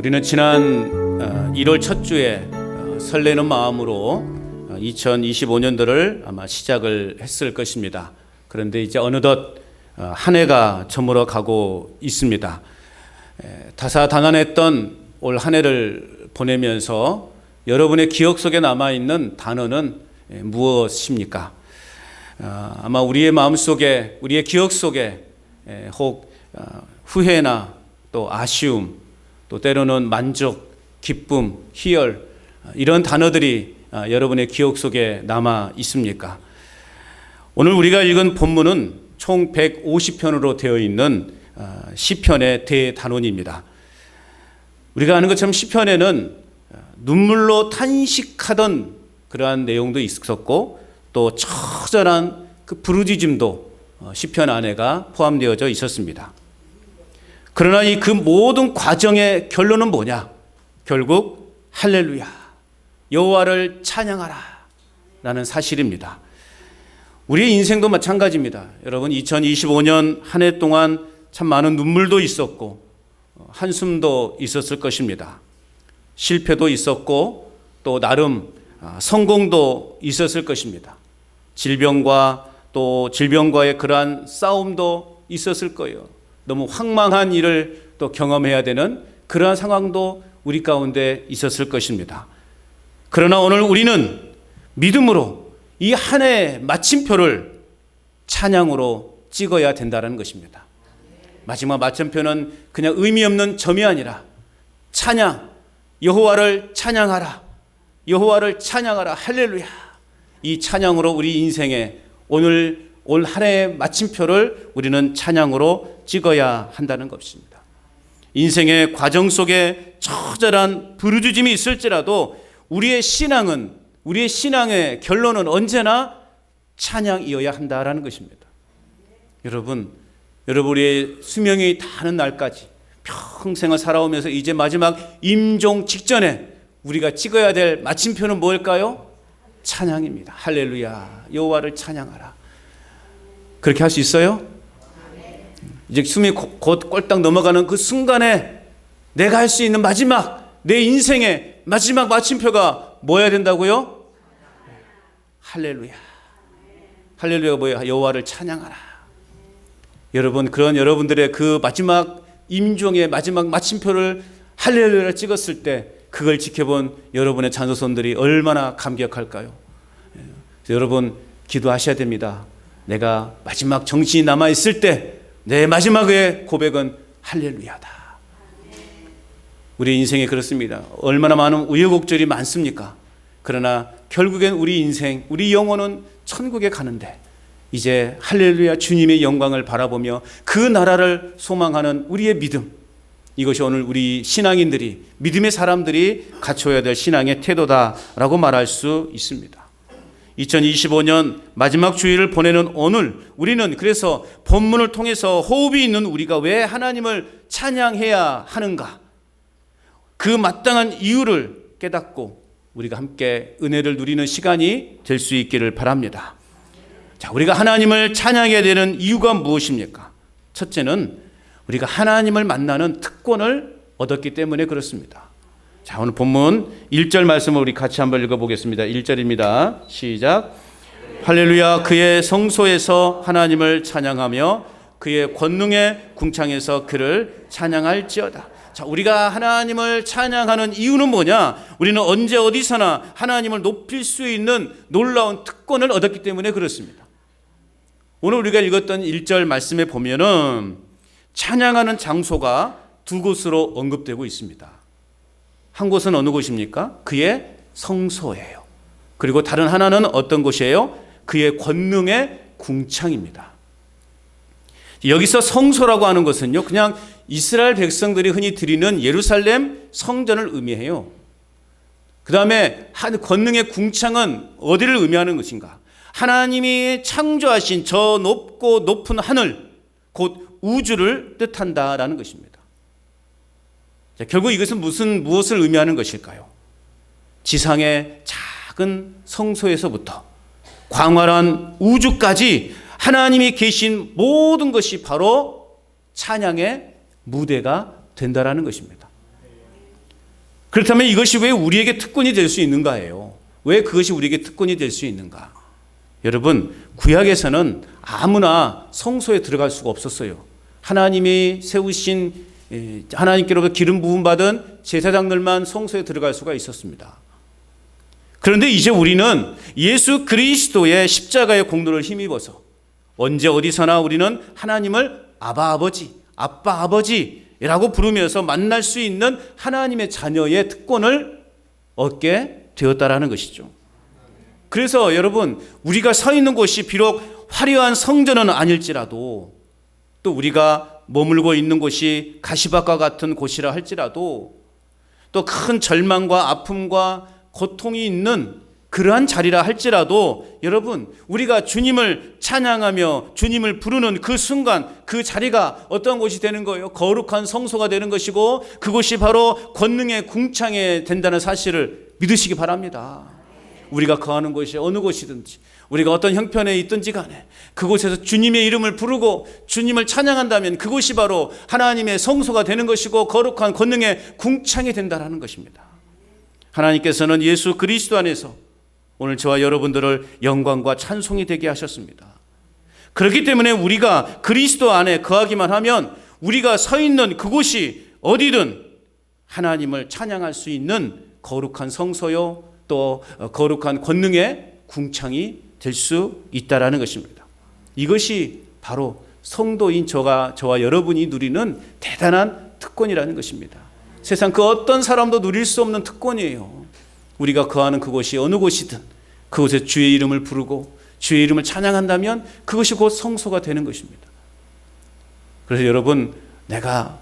우리는 지난 1월 첫 주에 설레는 마음으로 2025년도를 아마 시작을 했을 것입니다. 그런데 이제 어느덧 한 해가 저물어 가고 있습니다. 다사다난했던 올 한 해를 보내면서 여러분의 기억 속에 남아있는 단어는 무엇입니까? 아마 우리의 마음속에, 우리의 기억 속에 혹 후회나 또 아쉬움, 또 때로는 만족, 기쁨, 희열, 이런 단어들이 여러분의 기억 속에 남아 있습니까? 오늘 우리가 읽은 본문은 총 150편으로 되어 있는 시편의 대단원입니다. 우리가 아는 것처럼 시편에는 눈물로 탄식하던 그러한 내용도 있었고, 또 처절한 그 부르짖음도 시편 안에가 포함되어져 있었습니다. 그러나 이 그 모든 과정의 결론은 뭐냐? 결국 할렐루야, 여호와를 찬양하라 라는 사실입니다. 우리의 인생도 마찬가지입니다. 여러분, 2025년 한 해 동안 참 많은 눈물도 있었고 한숨도 있었을 것입니다. 실패도 있었고 또 나름 성공도 있었을 것입니다. 질병과의 그러한 싸움도 있었을 거예요. 너무 황망한 일을 또 경험해야 되는 그러한 상황도 우리 가운데 있었을 것입니다. 그러나 오늘 우리는 믿음으로 이 한 해의 마침표를 찬양으로 찍어야 된다는 것입니다. 마지막 마침표는 그냥 의미 없는 점이 아니라 찬양, 여호와를 찬양하라, 여호와를 찬양하라, 할렐루야. 이 찬양으로 우리 인생에 올 한 해의 마침표를 우리는 찬양으로 찍어야 한다는 것입니다. 인생의 과정 속에 처절한 부르짖음이 있을지라도 우리의 신앙의 결론은 언제나 찬양이어야 한다라는 것입니다. 여러분 우리의 수명이 다하는 날까지 평생을 살아오면서 이제 마지막 임종 직전에 우리가 찍어야 될 마침표는 뭘까요? 찬양입니다. 할렐루야, 여호와를 찬양하라. 그렇게 할 수 있어요? 이제 숨이 곧 꼴딱 넘어가는 그 순간에 내가 할 수 있는 내 인생의 마지막 마침표가 뭐여야 된다고요? 할렐루야. 할렐루야가 뭐예요? 여호와를 찬양하라. 여러분, 그런 여러분들의 그 마지막 임종의 마지막 마침표를 할렐루야를 찍었을 때 그걸 지켜본 여러분의 자녀손들이 얼마나 감격할까요? 여러분, 기도하셔야 됩니다. 내가 마지막 정신이 남아있을 때 내 마지막의 고백은 할렐루야다. 우리 인생이 그렇습니다. 얼마나 많은 우여곡절이 많습니까? 그러나 결국엔 우리 인생, 우리 영혼은 천국에 가는데 이제 할렐루야, 주님의 영광을 바라보며 그 나라를 소망하는 우리의 믿음, 이것이 오늘 우리 신앙인들이, 믿음의 사람들이 갖춰야 될 신앙의 태도다라고 말할 수 있습니다. 2025년 마지막 주일을 보내는 오늘, 우리는 그래서 본문을 통해서 호흡이 있는 우리가 왜 하나님을 찬양해야 하는가, 그 마땅한 이유를 깨닫고 우리가 함께 은혜를 누리는 시간이 될 수 있기를 바랍니다. 자, 우리가 하나님을 찬양해야 되는 이유가 무엇입니까? 첫째는 우리가 하나님을 만나는 특권을 얻었기 때문에 그렇습니다. 자, 오늘 본문 1절 말씀을 우리 같이 한번 읽어보겠습니다. 1절입니다. 시작. 할렐루야, 그의 성소에서 하나님을 찬양하며 그의 권능의 궁창에서 그를 찬양할지어다. 자, 우리가 하나님을 찬양하는 이유는 뭐냐? 우리는 언제 어디서나 하나님을 높일 수 있는 놀라운 특권을 얻었기 때문에 그렇습니다. 오늘 우리가 읽었던 1절 말씀에 보면은 찬양하는 장소가 두 곳으로 언급되고 있습니다. 한 곳은 어느 곳입니까? 그의 성소예요. 그리고 다른 하나는 어떤 곳이에요? 그의 권능의 궁창입니다. 여기서 성소라고 하는 것은요, 그냥 이스라엘 백성들이 흔히 드리는 예루살렘 성전을 의미해요. 그 다음에 권능의 궁창은 어디를 의미하는 것인가? 하나님이 창조하신 저 높고 높은 하늘, 곧 우주를 뜻한다라는 것입니다. 자, 결국 이것은 무엇을 의미하는 것일까요? 지상의 작은 성소에서부터 광활한 우주까지 하나님이 계신 모든 것이 바로 찬양의 무대가 된다라는 것입니다. 그렇다면 이것이 왜 우리에게 특권이 될 수 있는가예요? 왜 그것이 우리에게 특권이 될 수 있는가? 여러분, 구약에서는 아무나 성소에 들어갈 수가 없었어요. 하나님이 세우신, 하나님께로부터 기름 부음 받은 제사장들만 성소에 들어갈 수가 있었습니다. 그런데 이제 우리는 예수 그리스도의 십자가의 공로를 힘입어서 언제 어디서나 우리는 하나님을 아바 아버지, 아빠 아버지라고 부르면서 만날 수 있는 하나님의 자녀의 특권을 얻게 되었다라는 것이죠. 그래서 여러분, 우리가 서 있는 곳이 비록 화려한 성전은 아닐지라도, 또 우리가 머물고 있는 곳이 가시밭과 같은 곳이라 할지라도, 또 큰 절망과 아픔과 고통이 있는 그러한 자리라 할지라도, 여러분, 우리가 주님을 찬양하며 주님을 부르는 그 순간, 그 자리가 어떤 곳이 되는 거예요? 거룩한 성소가 되는 것이고, 그곳이 바로 권능의 궁창에 된다는 사실을 믿으시기 바랍니다. 우리가 거하는 곳이 어느 곳이든지, 우리가 어떤 형편에 있든지 간에 그곳에서 주님의 이름을 부르고 주님을 찬양한다면 그곳이 바로 하나님의 성소가 되는 것이고 거룩한 권능의 궁창이 된다는 것입니다. 하나님께서는 예수 그리스도 안에서 오늘 저와 여러분들을 영광과 찬송이 되게 하셨습니다. 그렇기 때문에 우리가 그리스도 안에 거하기만 하면 우리가 서 있는 그곳이 어디든 하나님을 찬양할 수 있는 거룩한 성소요, 또 거룩한 권능의 궁창이 될 수 있다라는 것입니다. 이것이 바로 성도인 저와 여러분이 누리는 대단한 특권이라는 것입니다. 세상 그 어떤 사람도 누릴 수 없는 특권이에요. 우리가 거하는 그곳이 어느 곳이든 그곳에 주의 이름을 부르고 주의 이름을 찬양한다면 그것이 곧 성소가 되는 것입니다. 그래서 여러분, 내가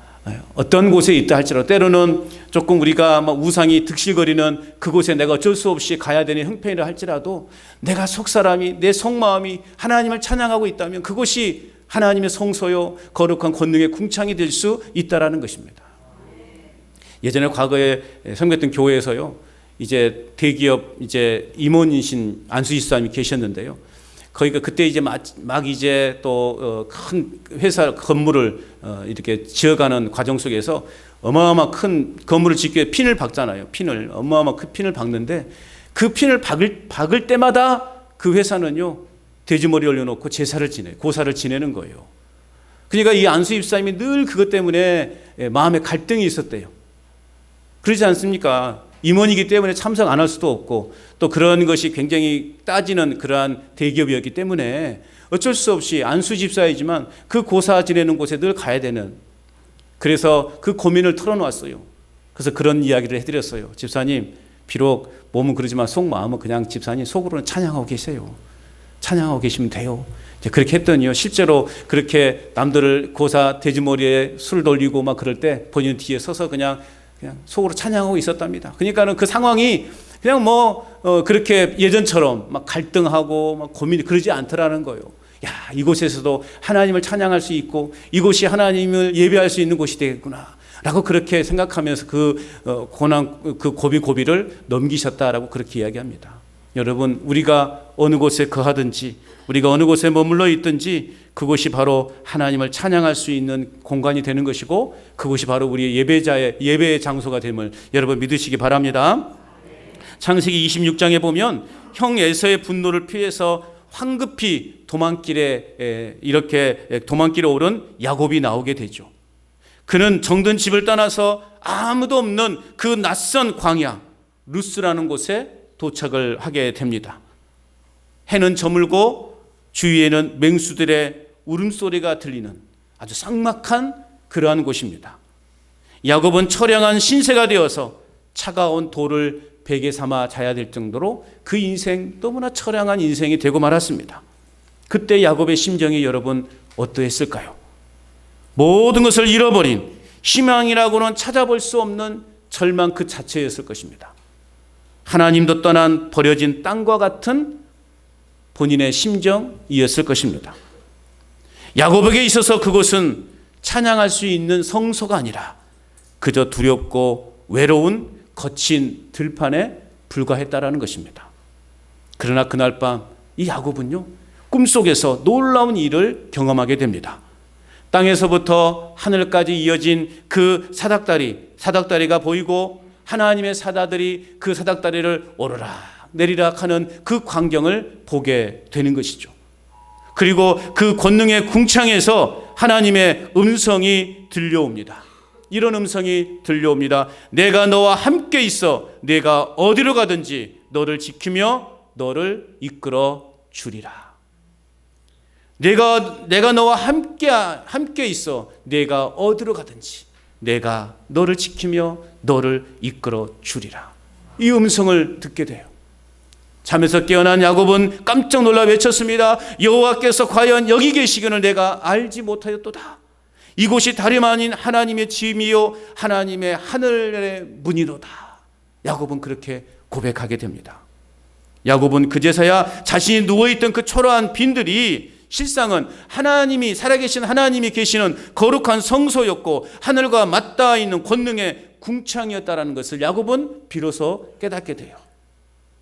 어떤 곳에 있다 할지라도 때로는 조금 우리가 우상이 득실거리는 그곳에 내가 어쩔 수 없이 가야 되는 형편이라 할지라도 내가 속사람이, 내 속마음이 하나님을 찬양하고 있다면 그곳이 하나님의 성소요 거룩한 권능의 궁창이 될 수 있다라는 것입니다. 예전에 과거에 섬겼던 교회에서요, 이제 대기업 이제 임원이신 안수지 집사님이 계셨는데요. 거기가 그때 이제 막 이제 또 큰 회사 건물을 이렇게 지어가는 과정 속에서 어마어마 큰 건물을 짓기 위해 핀을 박잖아요. 어마어마 큰 핀을 박는데 그 핀을 박을 때마다 그 회사는요, 돼지머리 올려놓고 고사를 지내는 거예요. 그러니까 이 안수지 집사님이 늘 그것 때문에 마음에 갈등이 있었대요. 그러지 않습니까? 임원이기 때문에 참석 안 할 수도 없고 또 그런 것이 굉장히 따지는 그러한 대기업이었기 때문에 어쩔 수 없이 안수 집사이지만 그 고사 지내는 곳에 늘 가야 되는, 그래서 그 고민을 털어놓았어요. 그래서 그런 이야기를 해드렸어요. 집사님, 비록 몸은 그러지만 속마음은 그냥 집사님 속으로는 찬양하고 계세요. 찬양하고 계시면 돼요. 이제 그렇게 했더니요, 실제로 그렇게 남들을 고사 돼지머리에 술 돌리고 막 그럴 때 본인 뒤에 서서 그냥 속으로 찬양하고 있었답니다. 그러니까는 그 상황이 그냥 그렇게 예전처럼 막 갈등하고 막 고민이 그러지 않더라는 거예요. 야, 이곳에서도 하나님을 찬양할 수 있고 이곳이 하나님을 예배할 수 있는 곳이 되겠구나 라고 그렇게 생각하면서 그 고난, 그 고비를 넘기셨다라고 그렇게 이야기합니다. 여러분, 우리가 어느 곳에 거하든지 우리가 어느 곳에 머물러 있든지 그곳이 바로 하나님을 찬양할 수 있는 공간이 되는 것이고 그곳이 바로 우리의 예배의 장소가 됨을 여러분 믿으시기 바랍니다. 창세기 26장에 보면 형 에서의 분노를 피해서 황급히 도망길에 오른 야곱이 나오게 되죠. 그는 정든 집을 떠나서 아무도 없는 그 낯선 광야 루스라는 곳에 도착을 하게 됩니다. 해는 저물고 주위에는 맹수들의 울음소리가 들리는 아주 삭막한 그러한 곳입니다. 야곱은 처량한 신세가 되어서 차가운 돌을 베개 삼아 자야 될 정도로 그 인생, 너무나 처량한 인생이 되고 말았습니다. 그때 야곱의 심정이 여러분 어떠했을까요? 모든 것을 잃어버린, 희망이라고는 찾아볼 수 없는 절망 그 자체였을 것입니다. 하나님도 떠난 버려진 땅과 같은 본인의 심정이었을 것입니다. 야곱에게 있어서 그곳은 찬양할 수 있는 성소가 아니라 그저 두렵고 외로운 거친 들판에 불과했다라는 것입니다. 그러나 그날 밤 이 야곱은요, 꿈속에서 놀라운 일을 경험하게 됩니다. 땅에서부터 하늘까지 이어진 그 사닥다리가 보이고 하나님의 사자들이 그 사닥다리를 오르락 내리락 하는 그 광경을 보게 되는 것이죠. 그리고 그 권능의 궁창에서 하나님의 음성이 들려옵니다. 이런 음성이 들려옵니다. 내가 너와 함께 있어 내가 어디로 가든지 너를 지키며 너를 이끌어 주리라. 내가 너와 함께 있어 내가 어디로 가든지 내가 너를 지키며 너를 이끌어 주리라. 이 음성을 듣게 돼요. 잠에서 깨어난 야곱은 깜짝 놀라 외쳤습니다. 여호와께서 과연 여기 계시기를 내가 알지 못하였도다. 이곳이 다름 아닌 하나님의 집이요 하나님의 하늘의 문이로다. 야곱은 그렇게 고백하게 됩니다. 야곱은 그제서야 자신이 누워있던 그 초라한 빈들이 실상은 하나님이 살아계신 하나님이 계시는 거룩한 성소였고 하늘과 맞닿아 있는 권능의 궁창이었다라는 것을 야곱은 비로소 깨닫게 돼요.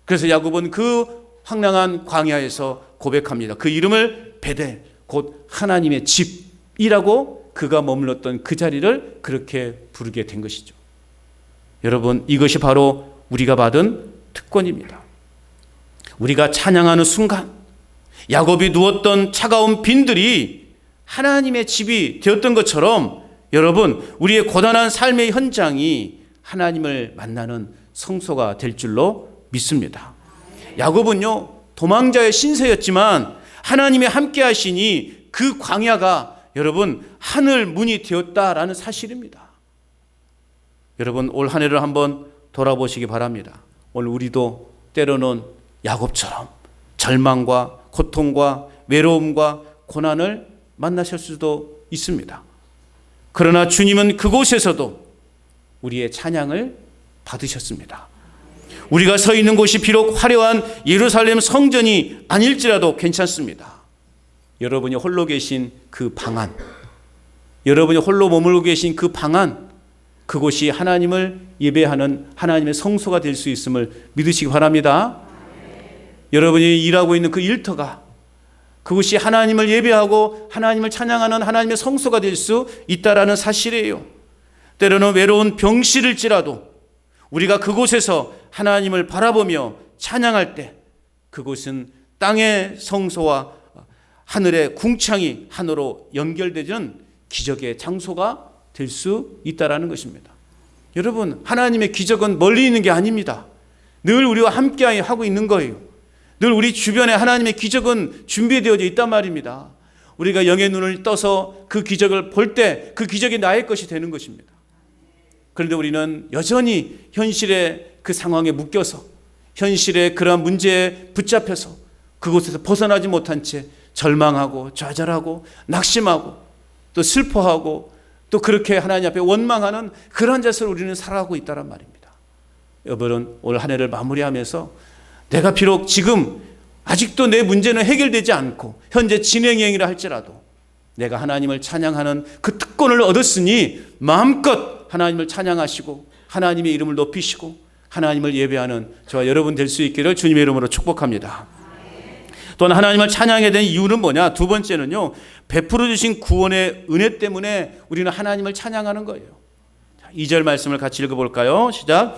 그래서 야곱은 그 황량한 광야에서 고백합니다. 그 이름을 베델, 곧 하나님의 집이라고 그가 머물렀던 그 자리를 그렇게 부르게 된 것이죠. 여러분, 이것이 바로 우리가 받은 특권입니다. 우리가 찬양하는 순간 야곱이 누웠던 차가운 빈들이 하나님의 집이 되었던 것처럼 여러분, 우리의 고단한 삶의 현장이 하나님을 만나는 성소가 될 줄로 믿습니다. 야곱은요, 도망자의 신세였지만 하나님이 함께 하시니 그 광야가 여러분 하늘 문이 되었다라는 사실입니다. 여러분, 올 한 해를 한번 돌아보시기 바랍니다. 오늘 우리도 때로는 야곱처럼 절망과 고통과 외로움과 고난을 만나실 수도 있습니다. 그러나 주님은 그곳에서도 우리의 찬양을 받으셨습니다. 우리가 서 있는 곳이 비록 화려한 예루살렘 성전이 아닐지라도 괜찮습니다. 여러분이 홀로 계신 그 방 안, 여러분이 홀로 머물고 계신 그 방 안, 그곳이 하나님을 예배하는 하나님의 성소가 될 수 있음을 믿으시기 바랍니다. 여러분이 일하고 있는 그 일터가 그것이 하나님을 예배하고 하나님을 찬양하는 하나님의 성소가 될 수 있다라는 사실이에요. 때로는 외로운 병실일지라도 우리가 그곳에서 하나님을 바라보며 찬양할 때 그곳은 땅의 성소와 하늘의 궁창이 하나로 연결되는 기적의 장소가 될 수 있다라는 것입니다. 여러분, 하나님의 기적은 멀리 있는 게 아닙니다. 늘 우리와 함께 하고 있는 거예요. 늘 우리 주변에 하나님의 기적은 준비되어져 있단 말입니다. 우리가 영의 눈을 떠서 그 기적을 볼 때 그 기적이 나의 것이 되는 것입니다. 그런데 우리는 여전히 현실의 그 상황에 묶여서 현실의 그러한 문제에 붙잡혀서 그곳에서 벗어나지 못한 채 절망하고 좌절하고 낙심하고 또 슬퍼하고 또 그렇게 하나님 앞에 원망하는 그런 자세로 우리는 살아가고 있다는 말입니다. 여러분, 올 한 해를 마무리하면서 내가 비록 지금 아직도 내 문제는 해결되지 않고 현재 진행형이라 할지라도 내가 하나님을 찬양하는 그 특권을 얻었으니 마음껏 하나님을 찬양하시고 하나님의 이름을 높이시고 하나님을 예배하는 저와 여러분 될 수 있기를 주님의 이름으로 축복합니다. 또한 하나님을 찬양해야 되는 이유는 뭐냐? 두 번째는요, 베풀어 주신 구원의 은혜 때문에 우리는 하나님을 찬양하는 거예요. 2절 말씀을 같이 읽어볼까요? 시작.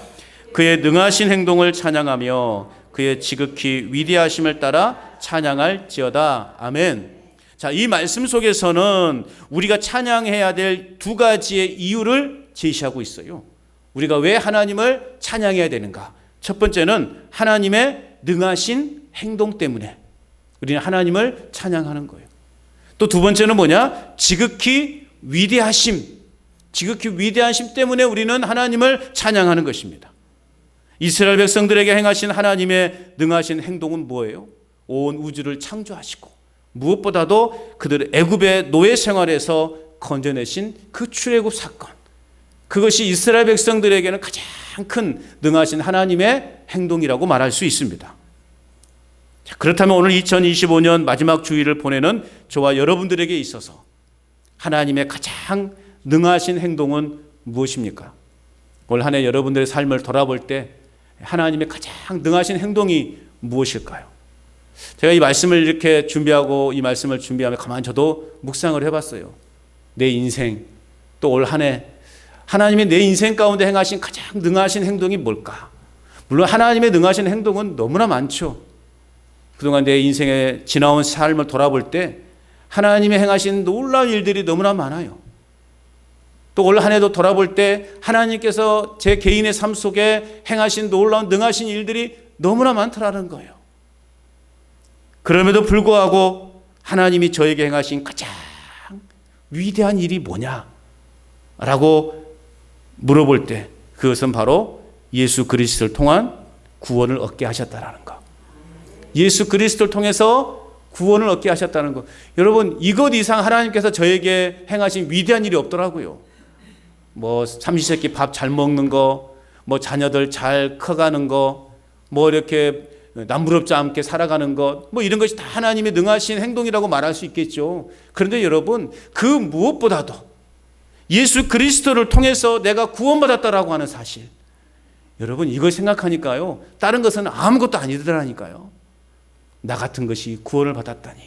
그의 능하신 행동을 찬양하며 그의 지극히 위대하심을 따라 찬양할지어다. 아멘. 자, 이 말씀 속에서는 우리가 찬양해야 될 두 가지의 이유를 제시하고 있어요. 우리가 왜 하나님을 찬양해야 되는가? 첫 번째는 하나님의 능하신 행동 때문에 우리는 하나님을 찬양하는 거예요. 또 두 번째는 뭐냐? 지극히 위대하심 때문에 우리는 하나님을 찬양하는 것입니다. 이스라엘 백성들에게 행하신 하나님의 능하신 행동은 뭐예요? 온 우주를 창조하시고 무엇보다도 그들의 애굽의 노예 생활에서 건져내신 그 출애굽 사건, 그것이 이스라엘 백성들에게는 가장 큰 능하신 하나님의 행동이라고 말할 수 있습니다. 자, 그렇다면 오늘 2025년 마지막 주일을 보내는 저와 여러분들에게 있어서 하나님의 가장 능하신 행동은 무엇입니까? 올 한 해 여러분들의 삶을 돌아볼 때 하나님의 가장 능하신 행동이 무엇일까요? 제가 이 말씀을 이렇게 준비하고 이 말씀을 준비하며 가만히 저도 묵상을 해봤어요. 내 인생 또 올 한 해 하나님의 내 인생 가운데 행하신 가장 능하신 행동이 뭘까? 물론 하나님의 능하신 행동은 너무나 많죠. 그동안 내 인생에 지나온 삶을 돌아볼 때 하나님의 행하신 놀라운 일들이 너무나 많아요. 또 올 한 해도 돌아볼 때 하나님께서 제 개인의 삶 속에 행하신 놀라운 능하신 일들이 너무나 많더라는 거예요. 그럼에도 불구하고 하나님이 저에게 행하신 가장 위대한 일이 뭐냐? 라고 물어볼 때 그것은 바로 예수 그리스도를 통한 구원을 얻게 하셨다라는 것. 예수 그리스도를 통해서 구원을 얻게 하셨다는 것. 여러분, 이것 이상 하나님께서 저에게 행하신 위대한 일이 없더라고요. 뭐 삼시세끼 밥 잘 먹는 거, 뭐 자녀들 잘 커가는 거, 뭐 이렇게 남부럽지 않게 살아가는 것, 뭐 이런 것이 다 하나님의 능하신 행동이라고 말할 수 있겠죠. 그런데 여러분, 그 무엇보다도 예수 그리스도를 통해서 내가 구원받았다라고 하는 사실, 여러분 이걸 생각하니까요, 다른 것은 아무것도 아니더라니까요. 나 같은 것이 구원을 받았다니.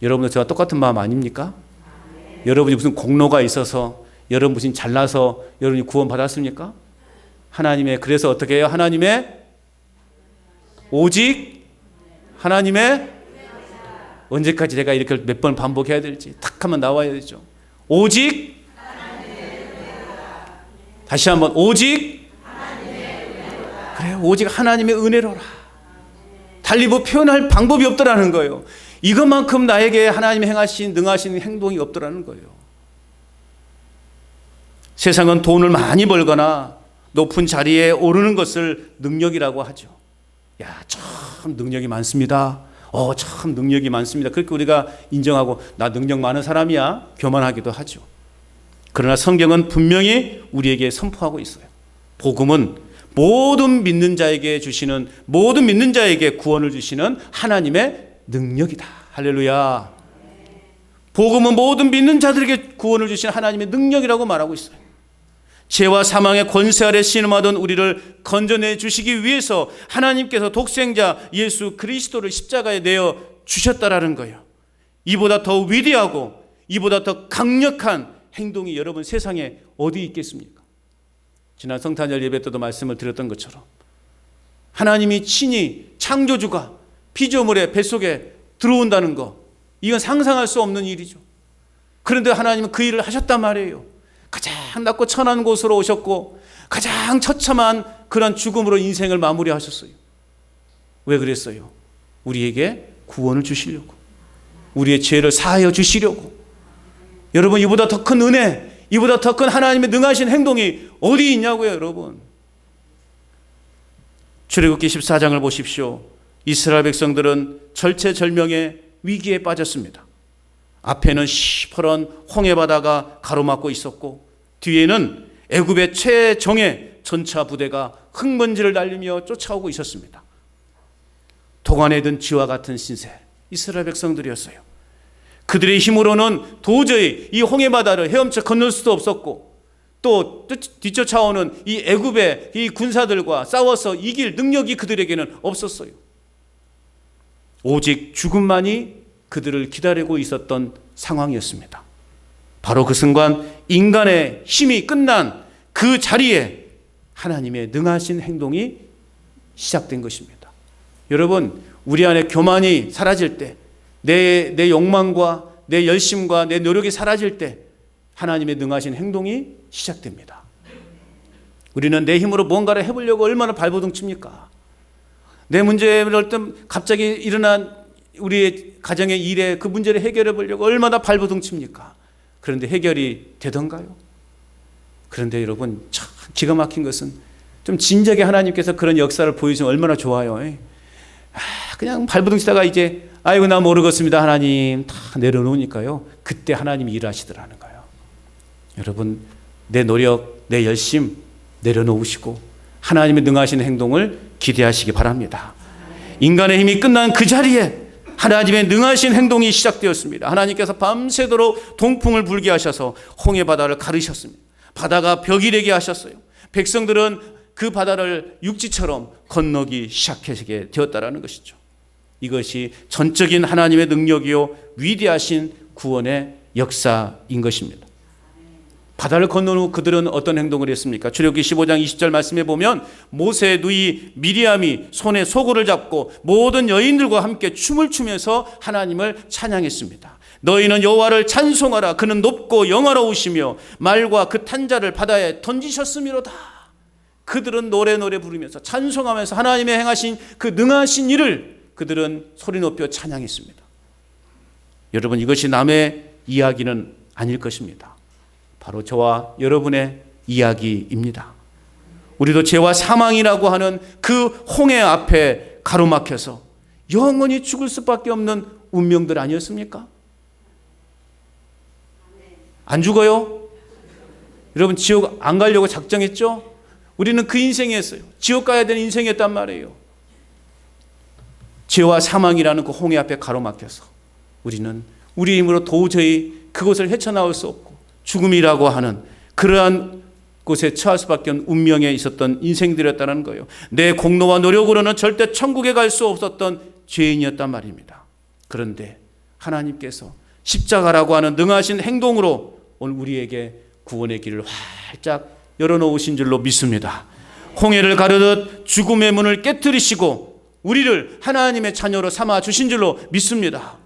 여러분도 저와 똑같은 마음 아닙니까? 여러분이 무슨 공로가 있어서, 여러분 무슨 잘나서 여러분이 구원받았습니까? 하나님의, 그래서 어떻게 해요? 하나님의 오직 하나님의, 언제까지 제가 이렇게 몇 번 반복해야 될지 탁 하면 나와야 되죠. 오직, 다시 한번 오직, 그래, 오직 하나님의 은혜로라. 달리 뭐 표현할 방법이 없더라는 거예요. 이것만큼 나에게 하나님이 행하신 능하신 행동이 없더라는 거예요. 세상은 돈을 많이 벌거나 높은 자리에 오르는 것을 능력이라고 하죠. 야, 참 능력이 많습니다. 참 능력이 많습니다. 그렇게 우리가 인정하고 나 능력 많은 사람이야 교만하기도 하죠. 그러나 성경은 분명히 우리에게 선포하고 있어요. 복음은 모든 믿는 자에게 주시는, 모든 믿는 자에게 구원을 주시는 하나님의 능력이다. 할렐루야. 복음은 모든 믿는 자들에게 구원을 주시는 하나님의 능력이라고 말하고 있어요. 죄와 사망의 권세 아래 신음하던 우리를 건져내 주시기 위해서 하나님께서 독생자 예수 그리스도를 십자가에 내어 주셨다라는 거예요. 이보다 더 위대하고 이보다 더 강력한 행동이 여러분 세상에 어디 있겠습니까? 지난 성탄절 예배 때도 말씀을 드렸던 것처럼 하나님이 친히 창조주가 피조물의 뱃속에 들어온다는 거, 이건 상상할 수 없는 일이죠. 그런데 하나님은 그 일을 하셨단 말이에요. 가장 낮고 천한 곳으로 오셨고 가장 처참한 그런 죽음으로 인생을 마무리하셨어요. 왜 그랬어요? 우리에게 구원을 주시려고, 우리의 죄를 사하여 주시려고. 여러분, 이보다 더 큰 은혜, 이보다 더 큰 하나님의 능하신 행동이 어디 있냐고요, 여러분. 출애굽기 14장을 보십시오. 이스라엘 백성들은 절체절명의 위기에 빠졌습니다. 앞에는 시퍼런 홍해바다가 가로막고 있었고 뒤에는 애굽의 최정예 전차 부대가 흙먼지를 날리며 쫓아오고 있었습니다. 동안에 든 쥐와 같은 신세 이스라엘 백성들이었어요. 그들의 힘으로는 도저히 이 홍해바다를 헤엄쳐 건널 수도 없었고 또 뒤쫓아오는 이 애굽의 이 군사들과 싸워서 이길 능력이 그들에게는 없었어요. 오직 죽음만이 그들을 기다리고 있었던 상황이었습니다. 바로 그 순간 인간의 힘이 끝난 그 자리에 하나님의 능하신 행동이 시작된 것입니다. 여러분, 우리 안에 교만이 사라질 때, 내 욕망과 내 열심과 내 노력이 사라질 때 하나님의 능하신 행동이 시작됩니다. 우리는 내 힘으로 뭔가를 해보려고 얼마나 발버둥 칩니까? 내 문제를 갑자기 일어난 우리의 가정의 일에 그 문제를 해결해 보려고 얼마나 발버둥 칩니까? 그런데 해결이 되던가요? 그런데 여러분, 참 기가 막힌 것은 좀 진작에 하나님께서 그런 역사를 보여주시면 얼마나 좋아요. 그냥 발버둥 치다가 이제 아이고 나 모르겠습니다 하나님 다 내려놓으니까요, 그때 하나님이 일하시더라는 거예요. 여러분, 내 노력, 내 열심 내려놓으시고 하나님의 능하신 행동을 기대하시기 바랍니다. 인간의 힘이 끝난 그 자리에 하나님의 능하신 행동이 시작되었습니다. 하나님께서 밤새도록 동풍을 불게 하셔서 홍해 바다를 가르셨습니다. 바다가 벽이 되게 하셨어요. 백성들은 그 바다를 육지처럼 건너기 시작하게 되었다라는 것이죠. 이것이 전적인 하나님의 능력이요 위대하신 구원의 역사인 것입니다. 바다를 건넌 후 그들은 어떤 행동을 했습니까? 출애굽기 15장 20절 말씀에 보면 모세의 누이 미리암이 손에 소굴을 잡고 모든 여인들과 함께 춤을 추면서 하나님을 찬양했습니다. 너희는 여호와를 찬송하라. 그는 높고 영화로우시며 말과 그 탄자를 바다에 던지셨음이로다. 그들은 노래 부르면서 찬송하면서 하나님의 행하신 그 능하신 일을 그들은 소리 높여 찬양했습니다. 여러분, 이것이 남의 이야기는 아닐 것입니다. 바로 저와 여러분의 이야기입니다. 우리도 죄와 사망이라고 하는 그 홍해 앞에 가로막혀서 영원히 죽을 수밖에 없는 운명들 아니었습니까? 안 죽어요? 여러분, 지옥 안 가려고 작정했죠? 우리는 그 인생이었어요. 지옥 가야 되는 인생이었단 말이에요. 죄와 사망이라는 그 홍해 앞에 가로막혀서 우리는 우리 힘으로 도저히 그곳을 헤쳐나올 수 없고 죽음이라고 하는 그러한 곳에 처할 수밖에 없는 운명에 있었던 인생들이었다는 거예요. 내 공로와 노력으로는 절대 천국에 갈 수 없었던 죄인이었단 말입니다. 그런데 하나님께서 십자가라고 하는 능하신 행동으로 오늘 우리에게 구원의 길을 활짝 열어놓으신 줄로 믿습니다. 홍해를 가르듯 죽음의 문을 깨뜨리시고 우리를 하나님의 자녀로 삼아 주신 줄로 믿습니다.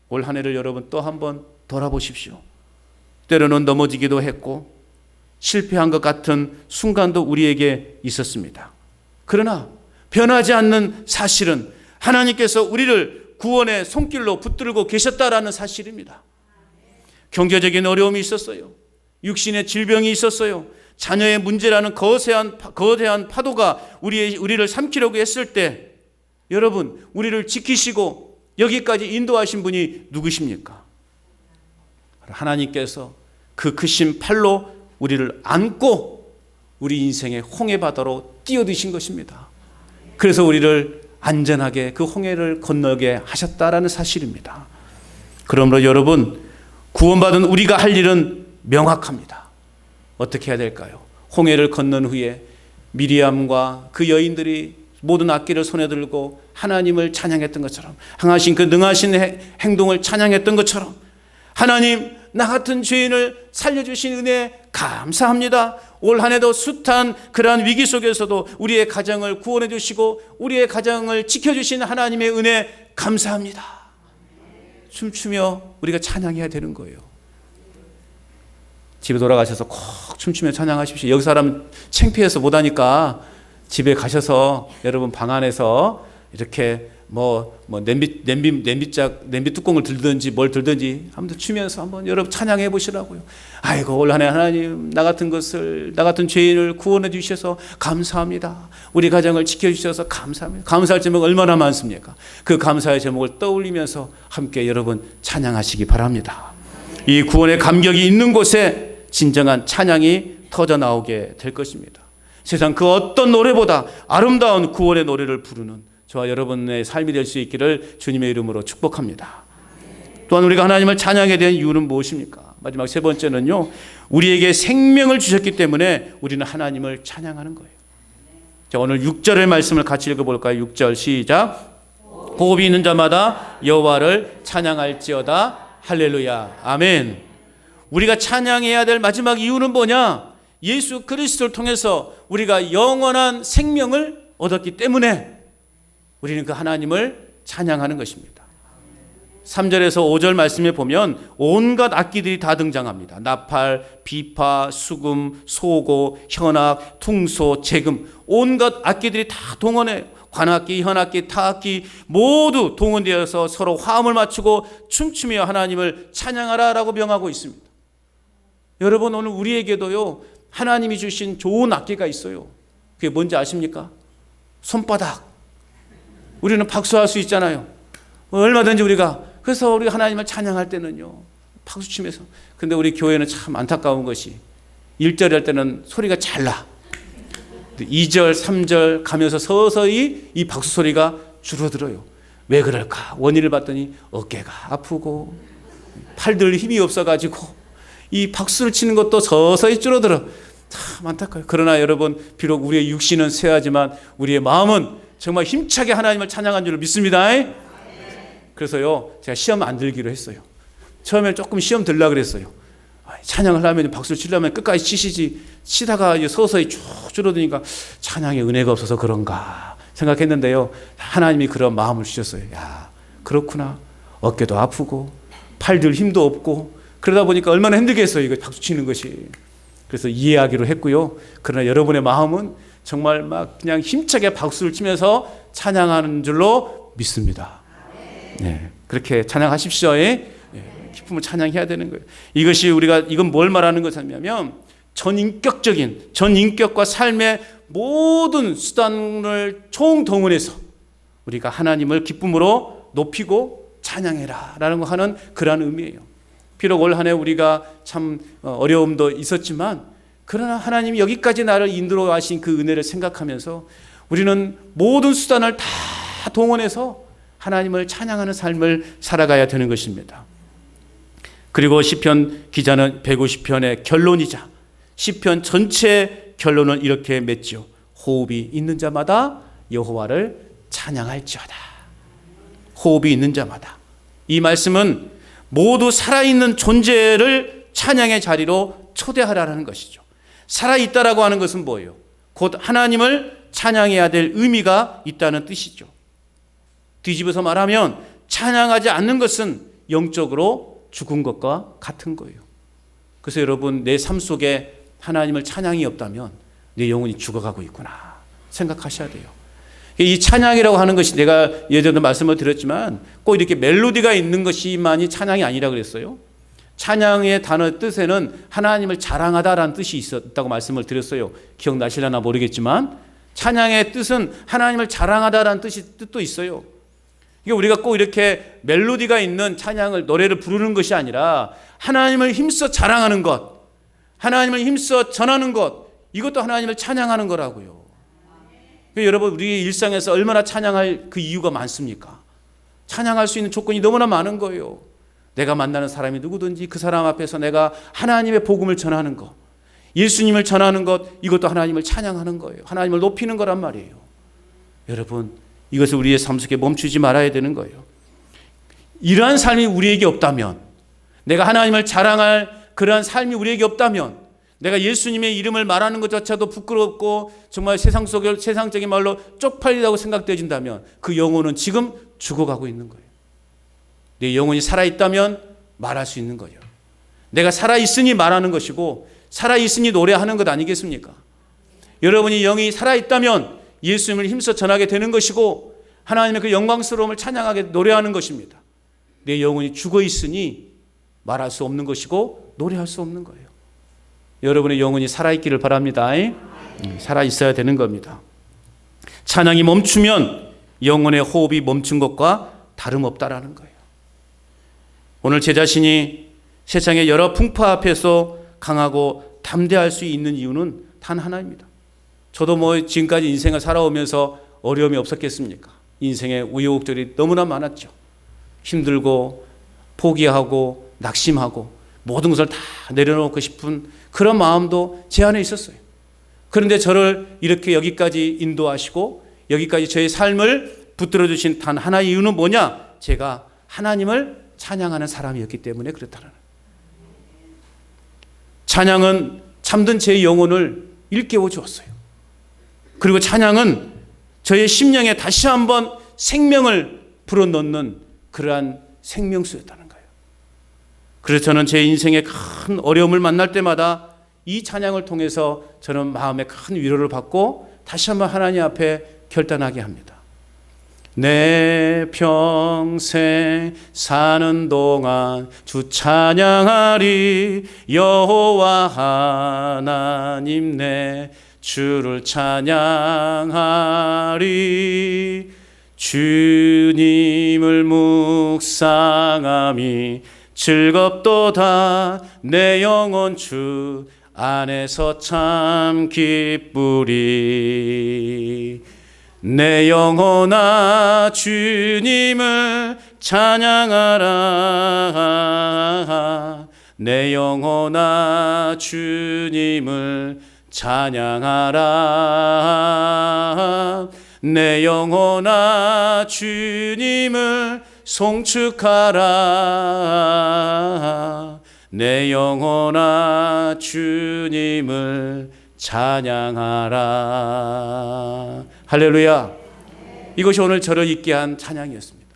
올 한 해를 여러분 또 한번 돌아보십시오. 때로는 넘어지기도 했고 실패한 것 같은 순간도 우리에게 있었습니다. 그러나 변하지 않는 사실은 하나님께서 우리를 구원의 손길로 붙들고 계셨다라는 사실입니다. 경제적인 어려움이 있었어요. 육신의 질병이 있었어요. 자녀의 문제라는 거대한 파도가 우리를 삼키려고 했을 때 여러분, 우리를 지키시고 여기까지 인도하신 분이 누구십니까? 하나님께서 그 크신 팔로 우리를 안고 우리 인생의 홍해 바다로 뛰어드신 것입니다. 그래서 우리를 안전하게 그 홍해를 건너게 하셨다라는 사실입니다. 그러므로 여러분, 구원받은 우리가 할 일은 명확합니다. 어떻게 해야 될까요? 홍해를 건넌 후에 미리암과 그 여인들이 모든 악기를 손에 들고 하나님을 찬양했던 것처럼, 행하신 그 능하신 행동을 찬양했던 것처럼, 하나님, 나 같은 죄인을 살려주신 은혜 감사합니다. 올 한 해도 숱한 그러한 위기 속에서도 우리의 가정을 구원해 주시고 우리의 가정을 지켜주신 하나님의 은혜 감사합니다. 춤추며 우리가 찬양해야 되는 거예요. 집에 돌아가셔서 꼭 춤추며 찬양하십시오. 여기 사람 창피해서 못하니까 집에 가셔서 여러분 방 안에서 이렇게 냄비 뚜껑을 들든지 뭘 들든지 한번 추면서 한번 여러분 찬양해 보시라고요. 아이고, 올 한 해 하나님, 나 같은 죄인을 구원해 주셔서 감사합니다. 우리 가정을 지켜주셔서 감사합니다. 감사할 제목 얼마나 많습니까? 그 감사의 제목을 떠올리면서 함께 여러분 찬양하시기 바랍니다. 이 구원의 감격이 있는 곳에 진정한 찬양이 터져 나오게 될 것입니다. 세상 그 어떤 노래보다 아름다운 구원의 노래를 부르는 저와 여러분의 삶이 될 수 있기를 주님의 이름으로 축복합니다. 또한 우리가 하나님을 찬양해야 되는 이유는 무엇입니까? 마지막 세 번째는요, 우리에게 생명을 주셨기 때문에 우리는 하나님을 찬양하는 거예요. 자, 오늘 6절의 말씀을 같이 읽어볼까요? 6절 시작. 호흡이 있는 자마다 여호와를 찬양할지어다. 할렐루야. 아멘. 우리가 찬양해야 될 마지막 이유는 뭐냐? 예수 그리스도를 통해서 우리가 영원한 생명을 얻었기 때문에 우리는 그 하나님을 찬양하는 것입니다. 3절에서 5절 말씀에 보면 온갖 악기들이 다 등장합니다. 나팔, 비파, 수금, 소고, 현악, 퉁소, 재금, 온갖 악기들이 다 동원해요. 관악기, 현악기, 타악기 모두 동원되어서 서로 화음을 맞추고 춤추며 하나님을 찬양하라라고 명하고 있습니다. 여러분, 오늘 우리에게도요, 하나님이 주신 좋은 악기가 있어요. 그게 뭔지 아십니까? 손바닥. 우리는 박수할 수 있잖아요. 얼마든지 그래서 우리가 하나님을 찬양할 때는요, 박수 치면서. 근데 우리 교회는 참 안타까운 것이 1절 할 때는 소리가 잘 나. 2절, 3절 가면서 서서히 이 박수 소리가 줄어들어요. 왜 그럴까? 원인을 봤더니 어깨가 아프고 팔들 힘이 없어가지고 이 박수를 치는 것도 서서히 줄어들어. 참 안타까워요. 그러나 여러분, 비록 우리의 육신은 쇠하지만 우리의 마음은 정말 힘차게 하나님을 찬양한 줄 믿습니다. 그래서요, 제가 시험 안 들기로 했어요. 처음에 조금 시험 들려고 그랬어요. 찬양을 하면 박수를 치려면 끝까지 치시지, 치다가 서서히 쭉 줄어드니까 찬양에 은혜가 없어서 그런가 생각했는데요, 하나님이 그런 마음을 주셨어요. 야, 그렇구나. 어깨도 아프고 팔들 힘도 없고 그러다 보니까 얼마나 힘들겠어요, 이거 박수 치는 것이. 그래서 이해하기로 했고요. 그러나 여러분의 마음은 정말 막 그냥 힘차게 박수를 치면서 찬양하는 줄로 믿습니다. 네, 그렇게 찬양하십시오. 기쁨을 찬양해야 되는 거예요. 이건 뭘 말하는 것이냐면 전인격과 삶의 모든 수단을 총동원해서 우리가 하나님을 기쁨으로 높이고 찬양해라 라는 거 하는 그러한 의미예요. 비록 올 한 해 우리가 참 어려움도 있었지만, 그러나 하나님이 여기까지 나를 인도로 하신 그 은혜를 생각하면서 우리는 모든 수단을 다 동원해서 하나님을 찬양하는 삶을 살아가야 되는 것입니다. 그리고 시편 기자는 150편의 결론이자 시편 전체 결론을 이렇게 맺죠. 호흡이 있는 자마다 여호와를 찬양할지어다. 호흡이 있는 자마다. 이 말씀은 모두 살아있는 존재를 찬양의 자리로 초대하라는 것이죠. 살아있다라고 하는 것은 뭐예요? 곧 하나님을 찬양해야 될 의미가 있다는 뜻이죠. 뒤집어서 말하면 찬양하지 않는 것은 영적으로 죽은 것과 같은 거예요. 그래서 여러분, 내 삶 속에 하나님을 찬양이 없다면 내 영혼이 죽어가고 있구나 생각하셔야 돼요. 이 찬양이라고 하는 것이, 내가 예전에도 말씀을 드렸지만 꼭 이렇게 멜로디가 있는 것이만이 찬양이 아니라 그랬어요. 찬양의 단어 뜻에는 하나님을 자랑하다라는 뜻이 있었다고 말씀을 드렸어요. 기억나시려나 모르겠지만 찬양의 뜻은 하나님을 자랑하다라는 뜻도 있어요. 이게 우리가 꼭 이렇게 멜로디가 있는 찬양을, 노래를 부르는 것이 아니라 하나님을 힘써 자랑하는 것, 하나님을 힘써 전하는 것, 이것도 하나님을 찬양하는 거라고요. 여러분, 우리 일상에서 얼마나 찬양할 그 이유가 많습니까? 찬양할 수 있는 조건이 너무나 많은 거예요. 내가 만나는 사람이 누구든지 그 사람 앞에서 내가 하나님의 복음을 전하는 것, 예수님을 전하는 것, 이것도 하나님을 찬양하는 거예요. 하나님을 높이는 거란 말이에요. 여러분, 이것을 우리의 삶 속에 멈추지 말아야 되는 거예요. 이러한 삶이 우리에게 없다면, 내가 하나님을 자랑할 그러한 삶이 우리에게 없다면, 내가 예수님의 이름을 말하는 것 자체도 부끄럽고 정말 세상적인 말로 쪽팔리다고 생각되어진다면 그 영혼은 지금 죽어가고 있는 거예요. 내 영혼이 살아있다면 말할 수 있는 거예요. 내가 살아있으니 말하는 것이고 살아있으니 노래하는 것 아니겠습니까? 여러분이 영이 살아있다면 예수님을 힘써 전하게 되는 것이고 하나님의 그 영광스러움을 찬양하게 노래하는 것입니다. 내 영혼이 죽어있으니 말할 수 없는 것이고 노래할 수 없는 거예요. 여러분의 영혼이 살아있기를 바랍니다. 살아있어야 되는 겁니다. 찬양이 멈추면 영혼의 호흡이 멈춘 것과 다름없다라는 거예요. 오늘 제 자신이 세상의 여러 풍파 앞에서 강하고 담대할 수 있는 이유는 단 하나입니다. 저도 지금까지 인생을 살아오면서 어려움이 없었겠습니까? 인생의 우여곡절이 너무나 많았죠. 힘들고 포기하고 낙심하고 모든 것을 다 내려놓고 싶은 그런 마음도 제 안에 있었어요. 그런데 저를 이렇게 여기까지 인도하시고 여기까지 저의 삶을 붙들어 주신 단 하나의 이유는 뭐냐? 제가 하나님을 찬양하는 사람이었기 때문에 그렇다는 거예요. 찬양은 잠든 제 영혼을 일깨워 주었어요. 그리고 찬양은 저의 심령에 다시 한번 생명을 불어넣는 그러한 생명수였다는 거예요. 그래서 저는 제 인생의 큰 어려움을 만날 때마다 이 찬양을 통해서 저는 마음에 큰 위로를 받고 다시 한번 하나님 앞에 결단하게 합니다. 내 평생 사는 동안 주 찬양하리. 여호와 하나님 내 주를 찬양하리. 주님을 묵상함이 즐겁도다. 내 영혼 주 안에서 참 기쁘리. 내 영혼아 주님을 찬양하라. 내 영혼아 주님을 찬양하라. 내 영혼아 주님을 송축하라. 내 영혼아 주님을 찬양하라. 할렐루야. 이것이 오늘 저를 있게 한 찬양이었습니다.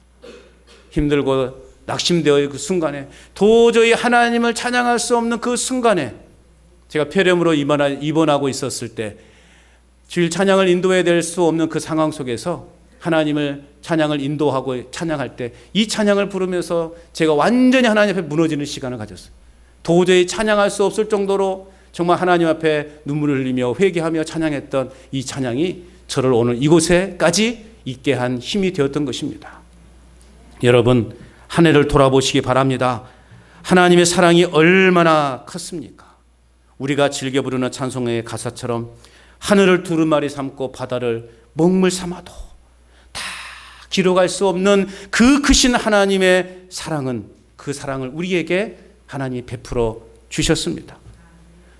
힘들고 낙심되어 그 순간에, 도저히 하나님을 찬양할 수 없는 그 순간에, 제가 폐렴으로 입원하고 있었을 때 주일 찬양을 인도해야 될 수 없는 그 상황 속에서 하나님을 찬양을 인도하고 찬양할 때 이 찬양을 부르면서 제가 완전히 하나님 앞에 무너지는 시간을 가졌어요. 도저히 찬양할 수 없을 정도로 정말 하나님 앞에 눈물을 흘리며 회개하며 찬양했던 이 찬양이 저를 오늘 이곳에까지 있게 한 힘이 되었던 것입니다. 여러분, 한 해를 돌아보시기 바랍니다. 하나님의 사랑이 얼마나 컸습니까? 우리가 즐겨 부르는 찬송의 가사처럼 하늘을 두루마리 삼고 바다를 먹물 삼아도 다 기록할 수 없는 그 크신 하나님의 사랑은, 그 사랑을 우리에게 하나님이 베풀어 주셨습니다.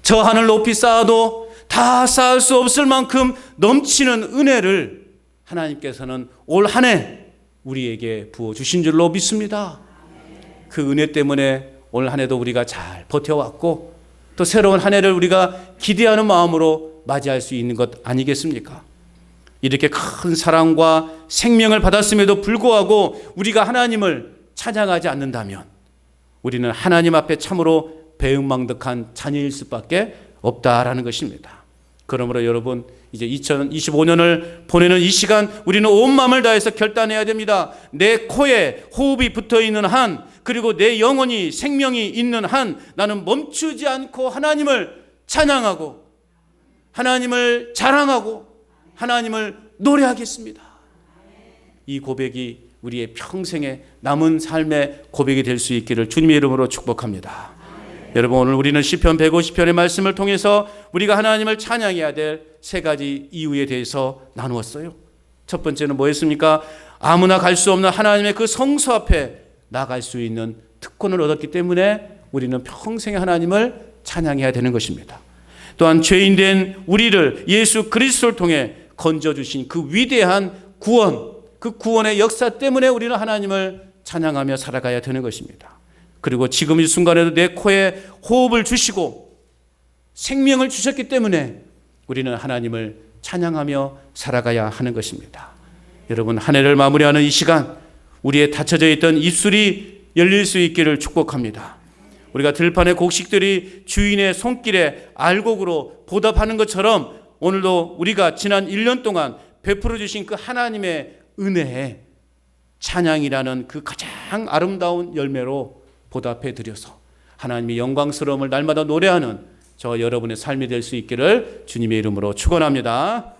저 하늘 높이 쌓아도 다 쌓을 수 없을 만큼 넘치는 은혜를 하나님께서는 올 한 해 우리에게 부어주신 줄로 믿습니다. 그 은혜 때문에 올 한 해도 우리가 잘 버텨왔고 또 새로운 한 해를 우리가 기대하는 마음으로 맞이할 수 있는 것 아니겠습니까? 이렇게 큰 사랑과 생명을 받았음에도 불구하고 우리가 하나님을 찬양하지 않는다면 우리는 하나님 앞에 참으로 배은망덕한 자녀일 수밖에 없다라는 것입니다. 그러므로 여러분, 이제 2025년을 보내는 이 시간 우리는 온 마음을 다해서 결단해야 됩니다. 내 코에 호흡이 붙어있는 한, 그리고 내 영혼이 생명이 있는 한 나는 멈추지 않고 하나님을 찬양하고 하나님을 자랑하고 하나님을 노래하겠습니다. 이 고백이 우리의 평생의 남은 삶의 고백이 될 수 있기를 주님의 이름으로 축복합니다. 여러분, 오늘 우리는 시편 150편의 말씀을 통해서 우리가 하나님을 찬양해야 될 세 가지 이유에 대해서 나누었어요. 첫 번째는 뭐였습니까? 아무나 갈 수 없는 하나님의 그 성소 앞에 나갈 수 있는 특권을 얻었기 때문에 우리는 평생에 하나님을 찬양해야 되는 것입니다. 또한 죄인된 우리를 예수 그리스도를 통해 건져주신 그 위대한 구원, 그 구원의 역사 때문에 우리는 하나님을 찬양하며 살아가야 되는 것입니다. 그리고 지금 이 순간에도 내 코에 호흡을 주시고 생명을 주셨기 때문에 우리는 하나님을 찬양하며 살아가야 하는 것입니다. 여러분, 한 해를 마무리하는 이 시간 우리의 닫혀져 있던 입술이 열릴 수 있기를 축복합니다. 우리가 들판의 곡식들이 주인의 손길에 알곡으로 보답하는 것처럼 오늘도 우리가 지난 1년 동안 베풀어 주신 그 하나님의 은혜에 찬양이라는 그 가장 아름다운 열매로 보답해 드려서 하나님의 영광스러움을 날마다 노래하는 저 여러분의 삶이 될 수 있기를 주님의 이름으로 축원합니다.